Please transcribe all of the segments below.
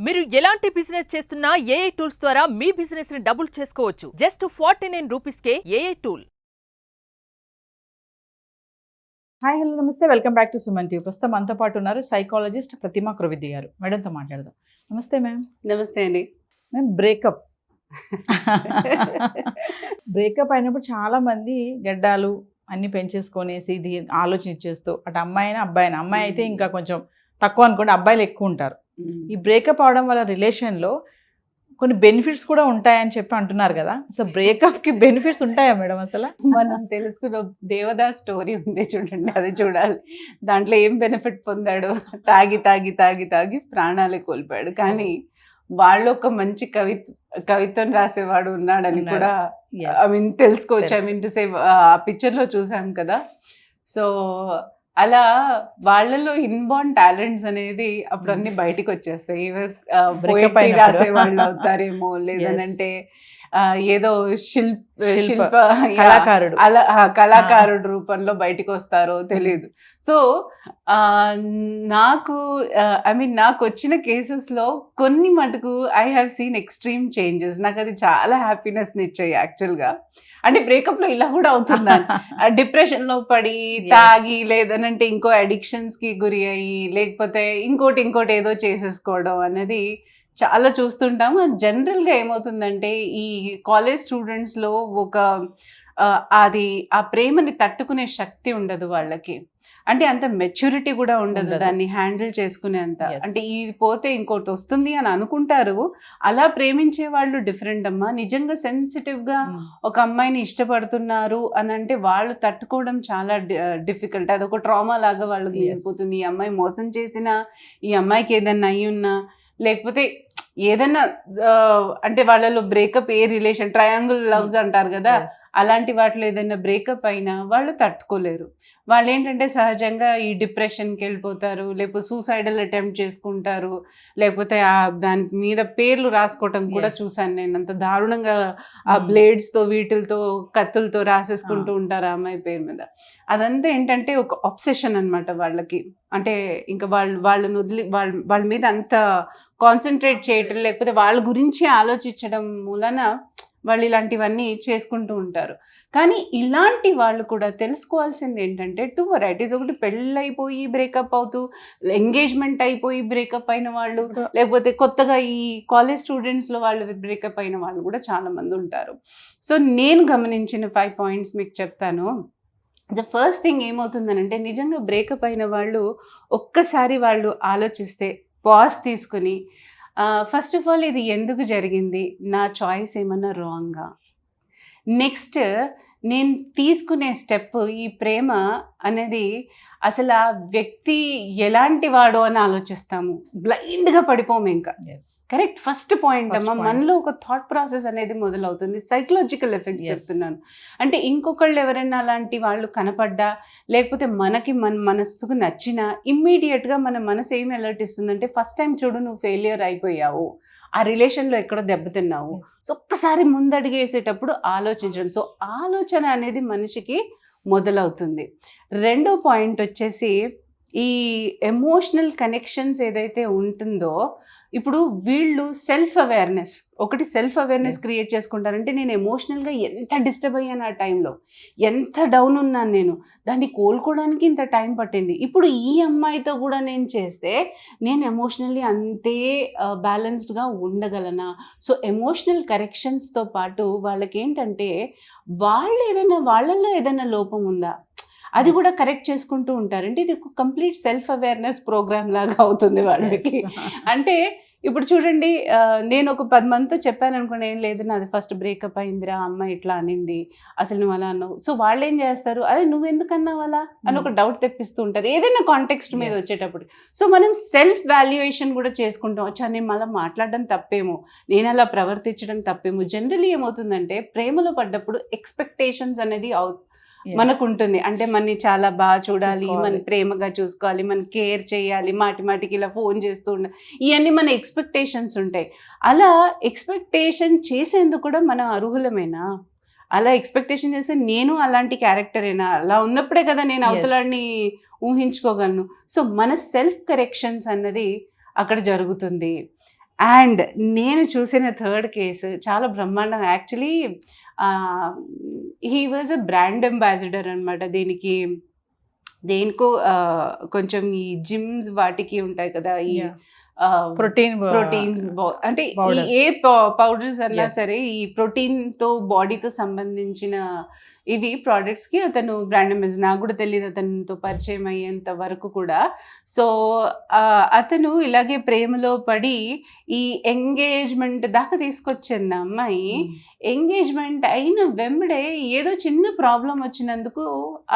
మీరు ఎలాంటి బిజినెస్ చేస్తున్నా ఏఐ టూల్స్ ద్వారా మీ బిజినెస్ ని డబుల్ చేసుకోవచ్చు. జస్ట్ 49 రూపీస్కే ఏఐ టూల్. హాయ్ హలో నమస్తే, welcome back to Suman TV. ప్రస్తుతం మనతో పాటు ఉన్నారు సైకాలజిస్ట్ ప్రతిమా కృవిద్ది గారు. మేడంతో మాట్లాడదాం. నమస్తే మ్యామ్. నమస్తే అండి. మ్యామ్, బ్రేకప్ బ్రేకప్ అయినప్పుడు చాలా మంది గడ్డాలు అన్ని పెంచేసుకొనేసి ఇది ఆలోచించేస్తూ అటు అమ్మాయి అయినా అబ్బాయి అయినా, అమ్మాయి అయితే ఇంకా కొంచెం తక్కువ అనుకోండి, అబ్బాయిలు ఎక్కువ ఉంటారు. ఈ బ్రేకప్ అవడం వల్ల రిలేషన్లో కొన్ని బెనిఫిట్స్ కూడా ఉంటాయని చెప్పి అంటున్నారు కదా. సో బ్రేకప్కి బెనిఫిట్స్ ఉంటాయా మేడం? అసలు మనం తెలుసుకున్న దేవదాస్ స్టోరీ ఉంది చూడండి, అది చూడాలి. దాంట్లో ఏం బెనిఫిట్ పొందాడు? తాగి తాగి తాగి తాగి ప్రాణాలే కోల్పోయాడు. కానీ వాళ్ళు ఒక మంచి కవిత్వం రాసేవాడు ఉన్నాడని కూడా తెలుసుకోవచ్చు. టు సే ఆ పిక్చర్ లో చూసాం కదా. సో అలా వాళ్ళలో ఇన్బార్న్ టాలెంట్స్ అనేది అప్పుడు అన్ని బయటికి వచ్చేస్తాయి. పోయిటరీ రాసే వాళ్ళు అవుతారేమో, లేదనంటే ఏదో శిల్ప కళాకారుడు అలా కళాకారుడు రూపంలో బయటికి వస్తారో తెలియదు. సో నాకు నాకు వచ్చిన కేసెస్ లో కొన్ని మటుకు I have seen extreme changes. నాకు అది చాలా హ్యాపీనెస్ ఇచ్చాయి యాక్చువల్గా. అంటే బ్రేకప్ లో ఇలా కూడా అవుతుందని, డిప్రెషన్ లో పడి తాగి, లేదనంటే ఇంకో అడిక్షన్స్ కి గురి అయ్యి, లేకపోతే ఇంకోటి ఏదో చేసేసుకోవడం అనేది చాలా చూస్తుంటాము. జనరల్గా ఏమవుతుందంటే ఈ కాలేజ్ స్టూడెంట్స్లో ఒక అది ఆ ప్రేమని తట్టుకునే శక్తి ఉండదు వాళ్ళకి. అంటే అంత మెచ్యూరిటీ కూడా ఉండదు దాన్ని హ్యాండిల్ చేసుకునేంత. అంటే ఇది పోతే ఇంకోటి వస్తుంది అని అనుకుంటారు. అలా ప్రేమించే వాళ్ళు డిఫరెంట్ అమ్మా. నిజంగా సెన్సిటివ్గా ఒక అమ్మాయిని ఇష్టపడుతున్నారు అని అంటే వాళ్ళు తట్టుకోవడం చాలా డిఫికల్ట్. అదొక ట్రామా లాగా వాళ్ళకి మిగిలిపోతుంది. ఈ అమ్మాయి మోసం చేసినా, ఈ అమ్మాయికి ఏదన్నా అయ్యి ఉన్నా, లేకపోతే ఏదన్నా అంటే వాళ్ళలో బ్రేకప్ ఏ రిలేషన్ ట్రయాంగిల్ లవ్స్ అంటారు కదా, అలాంటి వాటిలో ఏదైనా బ్రేకప్ అయినా వాళ్ళు తట్టుకోలేరు. వాళ్ళు ఏంటంటే సహజంగా ఈ డిప్రెషన్కి వెళ్ళిపోతారు, లేకపోతే సూసైడల్ అటెంప్ట్ చేసుకుంటారు, లేకపోతే దాని మీద పేర్లు రాసుకోవటం కూడా చూసాను నేను. అంత దారుణంగా ఆ బ్లేడ్స్తో వీటిలతో కత్తులతో రాసేసుకుంటూ ఉంటారు ఆ అమ్మాయి పేరు మీద. అదంతా ఏంటంటే ఒక అబ్సెషన్ అనమాట వాళ్ళకి. అంటే ఇంకా వాళ్ళని వదిలి వాళ్ళ మీద అంత కాన్సన్ట్రేట్ చేయటం, లేకపోతే వాళ్ళ గురించి ఆలోచించడం మూలన వాళ్ళు ఇలాంటివన్నీ చేసుకుంటూ ఉంటారు. కానీ ఇలాంటి వాళ్ళు కూడా తెలుసుకోవాల్సింది ఏంటంటే 2 varieties. ఒకటి పెళ్ళైపోయి బ్రేకప్ అవుతూ, ఎంగేజ్మెంట్ అయిపోయి బ్రేకప్ అయిన వాళ్ళు, లేకపోతే కొత్తగా ఈ కాలేజ్ స్టూడెంట్స్లో వాళ్ళు బ్రేకప్ అయిన వాళ్ళు కూడా చాలా మంది ఉంటారు. సో నేను గమనించిన 5 points మీకు చెప్తాను. ద ఫస్ట్ థింగ్ ఏమవుతుందనంటే, నిజంగా బ్రేకప్ అయిన వాళ్ళు ఒక్కసారి వాళ్ళు ఆలోచిస్తే, పాజ్ తీసుకుని ఫస్ట్ ఆఫ్ ఆల్ ఇది ఎందుకు జరిగింది, నా చాయిస్ ఏమన్నా రాంగా, నెక్స్ట్ నేను తీసుకునే స్టెప్, ఈ ప్రేమ అనేది అసలు ఆ వ్యక్తి ఎలాంటి వాడు అని ఆలోచిస్తాము. బ్లైండ్గా పడిపోము ఇంకా. కరెక్ట్, ఫస్ట్ పాయింట్ అమ్మా. మనలో ఒక థాట్ ప్రాసెస్ అనేది మొదలవుతుంది. సైకలాజికల్ ఎఫెక్ట్స్ చెప్తున్నాను. అంటే ఇంకొకళ్ళు ఎవరైనా అలాంటి వాళ్ళు కనపడ్డా, లేకపోతే మనకి మన మనస్సుకు నచ్చినా, ఇమ్మీడియట్గా మన మనసు ఏం అలర్ట్ ఇస్తుందంటే, ఫస్ట్ టైం చూడు నువ్వు ఫెయిలియర్ అయిపోయావు, ఆ రిలేషన్లో ఎక్కడో దెబ్బతిన్నావు. సో ఒక్కసారి ముందడుగేసేటప్పుడు ఆలోచించడం. సో ఆలోచన అనేది మనిషికి మొదలవుతుంది. రెండో పాయింట్ వచ్చేసి ఈ ఎమోషనల్ కనెక్షన్స్ ఏదైతే ఉంటుందో, ఇప్పుడు వీళ్ళు సెల్ఫ్ అవేర్నెస్ క్రియేట్ చేసుకుంటారంటే, నేను ఎమోషనల్గా ఎంత డిస్టర్బ్ అయ్యాను, ఆ టైంలో ఎంత డౌన్ ఉన్నాను నేను, దాన్ని కోలుకోవడానికి ఇంత టైం పట్టింది, ఇప్పుడు ఈ అమ్మాయితో కూడా నేను చేస్తే నేను ఎమోషనల్లీ అంతే బ్యాలెన్స్డ్గా ఉండగలనా. సో ఎమోషనల్ కరెక్షన్స్తో పాటు వాళ్ళకి ఏంటంటే, వాళ్ళల్లో ఏదైనా లోపం ఉందా అది కూడా కరెక్ట్ చేసుకుంటూ ఉంటారు. అంటే ఇది ఒక కంప్లీట్ సెల్ఫ్ అవేర్నెస్ ప్రోగ్రామ్ లాగా అవుతుంది వాళ్ళకి. అంటే ఇప్పుడు చూడండి, నేను ఒక 10 మందితో చెప్పాను అనుకోండి, ఏం లేదు నాది ఫస్ట్ బ్రేకప్ అయిందిరా, అమ్మాయి ఇట్లా అనింది, అసలు నువ్వు అలా అన్నావు. సో వాళ్ళు ఏం చేస్తారు, అదే నువ్వు ఎందుకు అన్నావు అలా అని ఒక డౌట్ తెప్పిస్తూ ఉంటారు ఏదైనా కాంటెక్స్ట్ మీద వచ్చేటప్పుడు. సో మనం సెల్ఫ్ వాల్యుయేషన్ కూడా చేసుకుంటాం. వచ్చా నేను మళ్ళీ మాట్లాడడం తప్పేమో, నేను అలా ప్రవర్తించడం తప్పేమో. జనరల్లీ ఏమవుతుందంటే, ప్రేమలో పడ్డప్పుడు ఎక్స్పెక్టేషన్స్ అనేది మనకు ఉంటుంది. అంటే మనని చాలా బాగా చూడాలి, మన ప్రేమగా చూసుకోవాలి, మన కేర్ చేయాలి, మాటికి ఇలా ఫోన్ చేస్తూ ఉండాలి, ఇవన్నీ మన ఎక్స్పెక్టేషన్స్ ఉంటాయి. అలా ఎక్స్పెక్టేషన్ చేసేందుకు కూడా మనం అర్హులమేనా? అలా ఎక్స్పెక్టేషన్ చేస్తే నేను అలాంటి క్యారెక్టరేనా? అలా ఉన్నప్పుడే కదా నేను అవతలాన్ని ఊహించుకోగలను. సో మన సెల్ఫ్ కరెక్షన్స్ అన్నది అక్కడ జరుగుతుంది. అండ్ నేను చూసిన థర్డ్ కేసు చాలా బ్రహ్మాండం. Actually he was a brand ambassador అనమాట. దేనికో కొంచెం ఈ జిమ్స్ వాటికి ఉంటాయి కదా, ఈ ప్రోటీన్ అంటే ఏ పౌడర్స్ అన్నా సరే ఈ ప్రోటీన్ తో బాడీతో సంబంధించిన ఇవి ప్రోడక్ట్స్ కి అతను బ్రాండ్ అంబాసిడర్. నాకు కూడా తెలియదు అతనితో పరిచయం అయ్యేంత వరకు కూడా. సో అతను ఇలాగే ప్రేమలో పడి ఈ ఎంగేజ్మెంట్ దాకా తీసుకొచ్చింది అమ్మాయి. ఎంగేజ్మెంట్ అయిన వెంబడే ఏదో చిన్న ప్రాబ్లం వచ్చినందుకు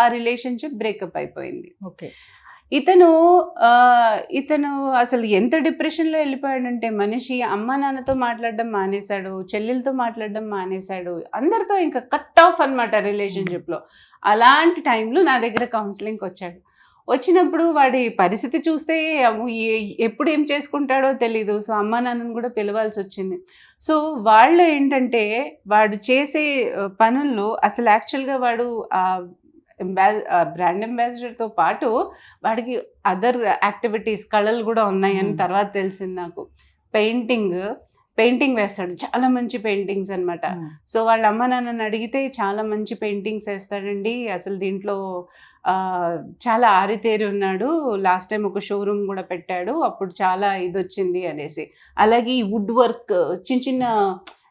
ఆ రిలేషన్షిప్ బ్రేకప్ అయిపోయింది. ఓకే. ఇతను అసలు ఎంత డిప్రెషన్లో వెళ్ళిపోయాడంటే మనిషి అమ్మ నాన్నతో మాట్లాడడం మానేశాడు, చెల్లెలతో మాట్లాడడం మానేశాడు, అందరితో ఇంకా కట్ ఆఫ్ అనమాట రిలేషన్షిప్లో. అలాంటి టైంలో నా దగ్గర కౌన్సిలింగ్కి వచ్చాడు. వచ్చినప్పుడు వాడి పరిస్థితి చూస్తే ఎప్పుడు ఏం చేసుకుంటాడో తెలీదు. సో అమ్మ నాన్నను కూడా పిలవాల్సి వచ్చింది. సో వాళ్ళు ఏంటంటే వాడు చేసే పనుల్లో అసలు యాక్చువల్గా వాడు బ్రాండ్ అంబాసిడర్తో పాటు వాడికి అదర్ యాక్టివిటీస్ కళలు కూడా ఉన్నాయని తర్వాత తెలిసింది నాకు. పెయింటింగ్ వేస్తాడు, చాలా మంచి పెయింటింగ్స్ అనమాట. సో వాళ్ళ అమ్మ నాన్నని అడిగితే చాలా మంచి పెయింటింగ్స్ వేస్తాడండి, అసలు దీంట్లో చాలా ఆరితేరి ఉన్నాడు, లాస్ట్ టైం ఒక షోరూమ్ కూడా పెట్టాడు, అప్పుడు చాలా ఇది వచ్చింది అనేసి. అలాగే ఈ వుడ్ వర్క్ చిన్న చిన్న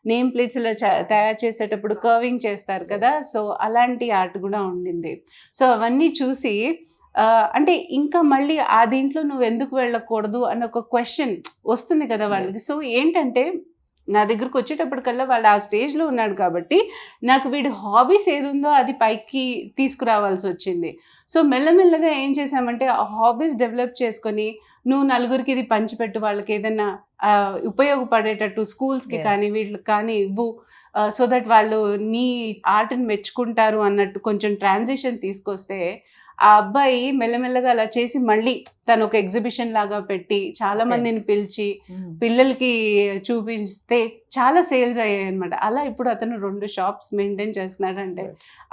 నేమ్ ప్లేట్స్ ఇలా తయారు చేసేటప్పుడు కర్వింగ్ చేస్తారు కదా, సో అలాంటి ఆర్ట్ కూడా ఉండింది. సో అవన్నీ చూసి అంటే ఇంకా మళ్ళీ ఆ దీంట్లో నువ్వు ఎందుకు వెళ్ళకూడదు అన్న ఒక క్వశ్చన్ వస్తుంది కదా వాళ్ళకి. సో ఏంటంటే నా దగ్గరకు వచ్చేటప్పటికల్లా వాళ్ళు ఆ స్టేజ్లో ఉన్నాడు కాబట్టి నాకు వీడి హాబీస్ ఏది ఉందో అది పైకి తీసుకురావాల్సి వచ్చింది. సో మెల్లమెల్లగా ఏం చేసామంటే ఆ హాబీస్ డెవలప్ చేసుకొని నువ్వు నలుగురికి ఇది పంచిపెట్టు, వాళ్ళకి ఏదైనా ఉపయోగపడేటట్టు స్కూల్స్కి కానీ వీళ్ళకి కానీ ఇవ్వు, సో దట్ వాళ్ళు నీ ఆర్ట్ని మెచ్చుకుంటారు అన్నట్టు కొంచెం ట్రాన్సిషన్ తీసుకొస్తే ఆ అబ్బాయి మెల్లమెల్లగా అలా చేసి మళ్ళీ తను ఒక ఎగ్జిబిషన్ లాగా పెట్టి చాలా మందిని పిలిచి పిల్లలకి చూపిస్తే చాలా సేల్స్ అయ్యాయి అనమాట. అలా ఇప్పుడు అతను 2 షాప్స్ మెయింటైన్ చేస్తున్నాడు. అంటే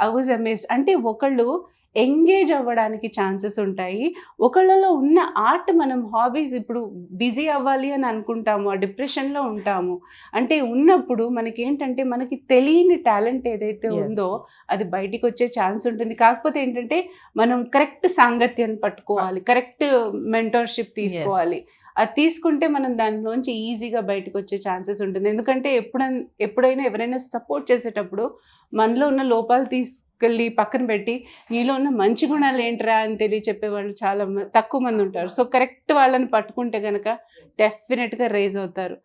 ఐ వాజ్ అమేజ్డ్. అంటే ఒకళ్ళు ఎంగేజ్ అవ్వడానికి ఛాన్సెస్ ఉంటాయి. ఒకళ్ళలో ఉన్న ఆర్ట్ మనం హాబీస్ ఇప్పుడు బిజీ అవ్వాలి అని అనుకుంటాము, ఆ డిప్రెషన్లో ఉంటాము. అంటే ఉన్నప్పుడు మనకి ఏంటంటే మనకి తెలియని టాలెంట్ ఏదైతే ఉందో అది బయటికి వచ్చే ఛాన్స్ ఉంటుంది. కాకపోతే ఏంటంటే మనం కరెక్ట్ సాంగత్యాన్ని పట్టుకోవాలి, కరెక్ట్ మెంటర్షిప్ తీసుకోవాలి. అది తీసుకుంటే మనం దానిలోంచి ఈజీగా బయటకు వచ్చే ఛాన్సెస్ ఉంటుంది. ఎందుకంటే ఎప్పుడైనా ఎవరైనా సపోర్ట్ చేసేటప్పుడు మనలో ఉన్న లోపాలు తీసుకెళ్ళి పక్కన పెట్టి నీలో ఉన్న మంచి గుణాలు ఏంట్రా అని చెప్పేవాళ్ళు చాలా తక్కువ మంది ఉంటారు. సో కరెక్ట్ వాళ్ళని పట్టుకుంటే కనుక డెఫినెట్గా రైజ్ అవుతారు.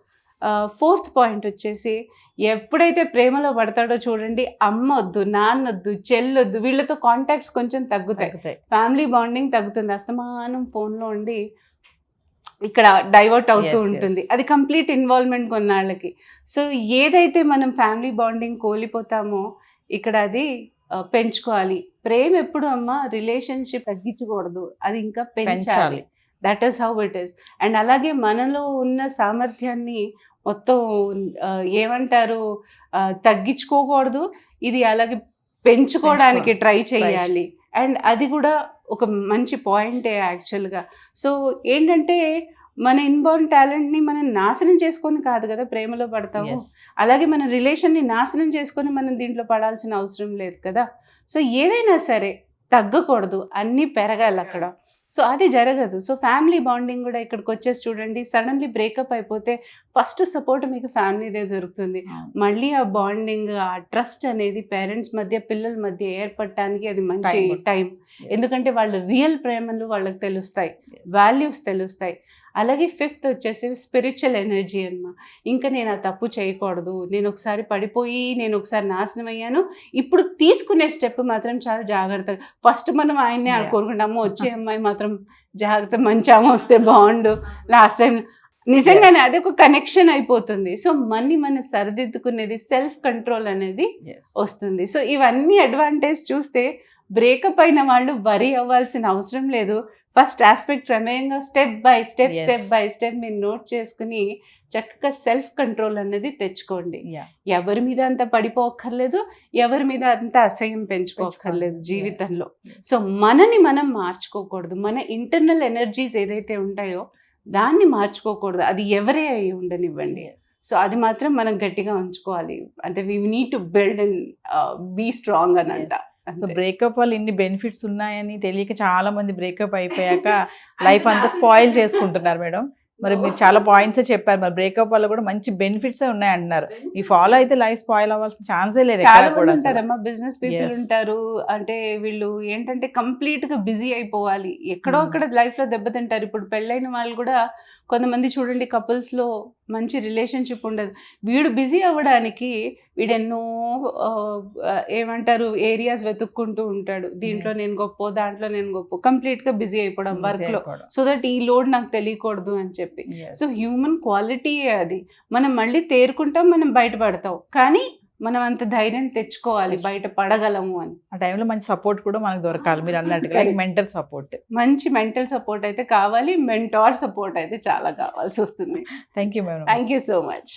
4th పాయింట్ వచ్చేసి ఎప్పుడైతే ప్రేమలో పడతాడో చూడండి, అమ్మ వద్దు, నాన్నొద్దు, చెల్లొద్దు, వీళ్ళతో కాంటాక్ట్స్ కొంచెం తగ్గుతాయి, ఫ్యామిలీ బాండింగ్ తగ్గుతుంది. అస్తమానం ఫోన్లో ఉండి ఇక్కడ డైవర్ట్ అవుతూ ఉంటుంది. అది కంప్లీట్ ఇన్వాల్వ్మెంట్ కొన్నాళ్ళకి. సో ఏదైతే మనం ఫ్యామిలీ బాండింగ్ కోల్పోతామో ఇక్కడ అది పెంచుకోవాలి. ప్రేమ ఎప్పుడు అమ్మ రిలేషన్షిప్ తగ్గించకూడదు, అది ఇంకా పెంచాలి. That is how it is. And అలాగే మనలో ఉన్న సామర్థ్యాన్ని మొత్తం ఏమంటారు తగ్గించుకోకూడదు, ఇది అలాగే పెంచుకోవడానికి ట్రై చేయాలి. అండ్ అది కూడా ఒక మంచి పాయింటే యాక్చువల్గా. సో ఏంటంటే మన ఇన్బోర్న్ టాలెంట్ని మనం నాశనం చేసుకొని కాదు కదా ప్రేమలో పడతాము, అలాగే మన రిలేషన్ని నాశనం చేసుకొని మనం దీంట్లో పడాల్సిన అవసరం లేదు కదా. సో ఏదైనా సరే తగ్గకూడదు, అన్నీ పెరగాలి అక్కడ. సో అది జరగదు. సో ఫ్యామిలీ బాండింగ్ కూడా ఇక్కడికి వచ్చేసి చూడండి, సడన్లీ బ్రేకప్ అయిపోతే ఫస్ట్ సపోర్ట్ మీకు ఫ్యామిలీదే దొరుకుతుంది. మళ్ళీ ఆ బాండింగ్, ఆ ట్రస్ట్ అనేది పేరెంట్స్ మధ్య పిల్లల మధ్య ఏర్పడటానికి అది మంచి టైం. ఎందుకంటే వాళ్ళ రియల్ ప్రేమలు వాళ్ళకి తెలుస్తాయి, వాల్యూస్ తెలుస్తాయి. అలాగే 5th వచ్చేసి స్పిరిచువల్ ఎనర్జీ అన్నమాట. ఇంకా నేను ఆ తప్పు చేయకూడదు, నేను ఒకసారి పడిపోయి నేను ఒకసారి నాశనం అయ్యాను, ఇప్పుడు తీసుకునే స్టెప్ మాత్రం చాలా జాగ్రత్తగా. ఫస్ట్ మనం ఆయన్నే కోరుకుంటాము, వచ్చే అమ్మాయి మాత్రం జాగ్రత్త, మంచి అమ్మ వస్తే బాగుండు, లాస్ట్ టైం నిజంగానే అది ఒక కనెక్షన్ అయిపోతుంది. సో మన సరిదిద్దుకునేది సెల్ఫ్ కంట్రోల్ అనేది వస్తుంది. సో ఇవన్నీ అడ్వాంటేజ్ చూస్తే బ్రేకప్ అయిన వాళ్ళు వరీ అవ్వాల్సిన అవసరం లేదు. ఫస్ట్ ఆస్పెక్ట్ ప్రమేయంగా స్టెప్ బై స్టెప్ మీరు నోట్ చేసుకుని చక్కగా సెల్ఫ్ కంట్రోల్ అనేది తెచ్చుకోండి. ఎవరి మీద అంత పడిపోక్కర్లేదు, ఎవరి మీద అంత అసహ్యం పెంచుకోక్కర్లేదు జీవితంలో. సో మనని మనం మార్చుకోకూడదు. మన ఇంటర్నల్ ఎనర్జీస్ ఏదైతే ఉంటాయో దాన్ని మార్చుకోకూడదు, అది ఎవరే అయి ఉండనివ్వండి. సో అది మాత్రం మనం గట్టిగా ఉంచుకోవాలి. అంటే we need to build and be strong అని అంట. సో బ్రేకప్ వల్ల ఇన్ని బెనిఫిట్స్ ఉన్నాయని తెలియక చాలా మంది బ్రేకప్ అయిపోయాక లైఫ్ అంతా స్పాయిల్ చేసుకుంటున్నారు మేడం. మరి మీరు చాలా పాయింట్స్ చెప్పారు, మరి బ్రేకప్ వల్ల కూడా మంచి బెనిఫిట్స్ ఉన్నాయి అంటున్నారు. ఈ ఫాలో అయితే లైఫ్ స్పాయిల్ అవ్వాల్సిన ఛాన్సే లేదు. చాలా ఎక్కడ కూడా మంది అసలు. ఉంటారమ్మా, బిజినెస్ పీపుల్ Yes. ఉంటారు. అంటే వీళ్ళు ఏంటంటే కంప్లీట్ గా బిజీ అయిపోవాలి, ఎక్కడో అక్కడ లైఫ్ లో దెబ్బతింటారు. ఇప్పుడు పెళ్ళైన వాళ్ళు కూడా కొంతమంది చూడండి, కపుల్స్ లో మంచి రిలేషన్షిప్ ఉండదు. వీడు బిజీ అవ్వడానికి వీడెన్నో ఏమంటారు ఏరియాస్ వెతుక్కుంటూ ఉంటాడు. దీంట్లో నేను గొప్ప, దాంట్లో నేను గొప్ప, కంప్లీట్ గా బిజీ అయిపోవడం వర్క్ లో, సో దట్ ఈ లోడ్ నాకు తెలియకూడదు అని చెప్పి. Yes. సో హ్యూమన్ క్వాలిటీ అది. మనం మళ్ళీ తేరుకుంటాం, మనం బయటపడతాం, కానీ మనం అంత ధైర్యం తెచ్చుకోవాలి బయట పడగలము అని. ఆ టైంలో మంచి సపోర్ట్ కూడా మనకు దొరకాలి, మీరు అన్నట్టుగా లైక్ మెంటల్ సపోర్ట్. మంచి మెంటల్ సపోర్ట్ అయితే కావాలి, మెంటార్ సపోర్ట్ అయితే చాలా కావాల్సి వస్తుంది. Thank you madam. Thank you so much.